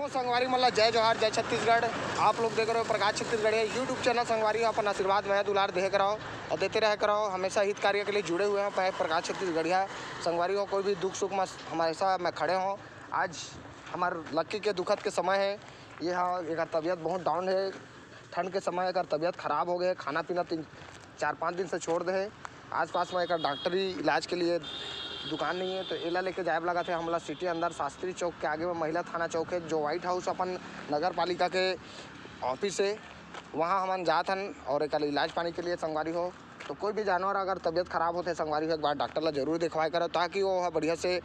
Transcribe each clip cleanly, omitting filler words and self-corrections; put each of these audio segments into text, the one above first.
संगवारी मल्ला जय जोहार जय छत्तीसगढ़। आप लोग देख रहे हो प्रकाश छत्तीसगढ़ है यूट्यूब चैनल। संगवारी अपन आशीर्वाद में दुलार दे कराओ और देते रह कराओ। हमेशा हित कार्य के लिए जुड़े हुए हैं प्रकाश छत्तीसगढ़िया। संगवारी हो कोई भी दुख सुख में हमेशा मैं खड़े हों। आज हमारे लक्की के दुखद के समय है। ये हाँ एक तबीयत बहुत डाउन है। ठंड के समय अगर तबीयत खराब हो गए, खाना पीना 4-5 दिन से छोड़ दे। आस पास में एक डॉक्टरी इलाज के लिए दुकान नहीं है तो एला लेके जाए लगा थे हमला सिटी अंदर शास्त्री चौक के आगे में महिला थाना चौक है जो व्हाइट हाउस अपन नगर पालिका के ऑफिस है। वहाँ हम जात हन और एक इलाज पानी के लिए। संगवारी हो तो कोई भी जानवर अगर तबीयत खराब होते संगवारी हो एक बार डॉक्टर ला जरूर दिखवाए करो ताकि वो बढ़िया से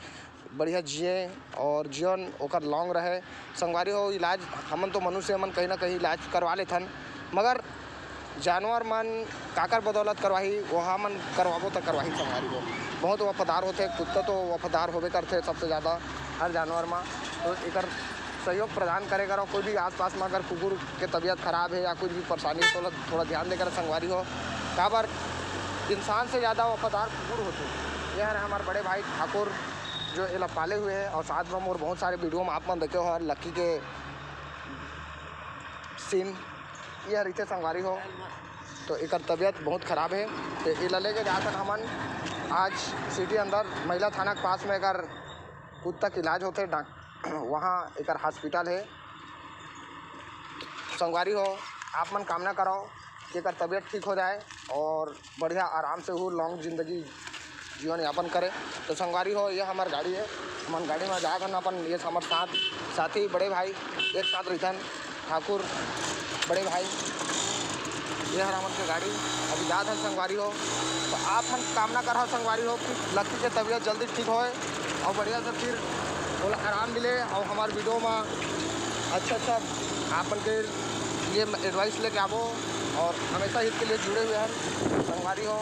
बढ़िया जिए और जीवन ओकर लॉन्ग रहे। संगवारी हो इलाज हमन तो मनुष्य मन कहीं ना कहीं इलाज करवा लेथन मगर जानवर मन काकर बदौलत करवाही वहाँ मन करवाबो तो करवाही। संगवारी हो बहुत वफादार होते। कुत्ता तो वफादार होबे करते सबसे ज़्यादा हर जानवर में। तो एक सहयोग प्रदान करेगा। कोई भी आसपास में अगर कुकुर के तबीयत खराब है या कुछ भी परेशानी है तो थोड़ा ध्यान देकर संगवारी हो। काबर इंसान से ज़्यादा वफादार कुकुर होते। यह है हमारे बड़े भाई ठाकुर जो एला पाले हुए हैं और साथ में और बहुत सारे वीडियो में आप मन देखे हो लक्की के सीन यह रीते। संगवारी हो तो एक तबीयत बहुत ख़राब है तो ये लेके जाकर हमन आज सिटी अंदर महिला थाना के पास में एक कुत्ता का इलाज होते वहाँ एक हॉस्पिटल है। संगवारी हो आप मन कामना करो कि एक तबीयत ठीक हो जाए और बढ़िया आराम से हो लॉन्ग जिंदगी जीवन यापन करे। तो संगवारी हो ये हमारी गाड़ी है। हम गाड़ी में जाकर अपन ये हमारे साथी बड़े भाई एक साथ रहते ठाकुर बड़े भाई ये हर हमन के गाड़ी अभी जात है। संगवारी हो तो आप मन कामना करो संगवारी हो कि लक्की के तबीयत जल्दी ठीक होए और बढ़िया से फिर थोड़ा आराम मिले और हमारे वीडियो में अच्छा आप के लिए एडवाइस लेके आवो और हमेशा इसके लिए जुड़े हुए हैं। संगवारी हो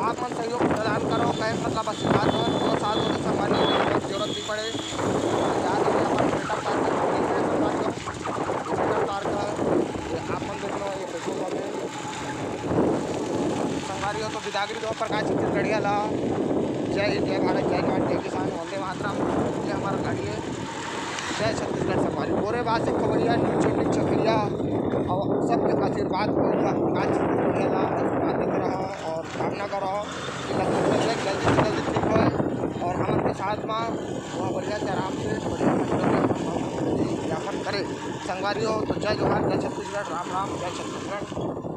आप मन सहयोग प्रदान करो कहे मतलब आशीर्वाद हो तो साथ होने संगवारी हो जरूरत नहीं पड़े। याद है हमारे बेटा पार्क का आप मन देख लो ये पेट्रोल पंप है। संगवारी हो तो बिदागरी दो प्रकाश छत्तीसगढ़िया ला जय हिंद जय भारत जय जवान जय किसान वंदे मातरम। ये हमारा गाड़ी है जय छत्तीसगढ़। संगवारी पूरे बात से खबरिया नीचे छकरिया और सबके आशीर्वाद प्रकाश छत्तीसगढ़िया ला आशीर्वाद देते रहो और कामना करो कि लक्ष्मी जल्दी से जल्दी ठीक हो और हमारे साथ में वह बढ़िया से आराम से बढ़िया यापन करे। संगवारी हो तो जय जोहार जय छत्तीसगढ़। राम राम जय छत्तीसगढ़।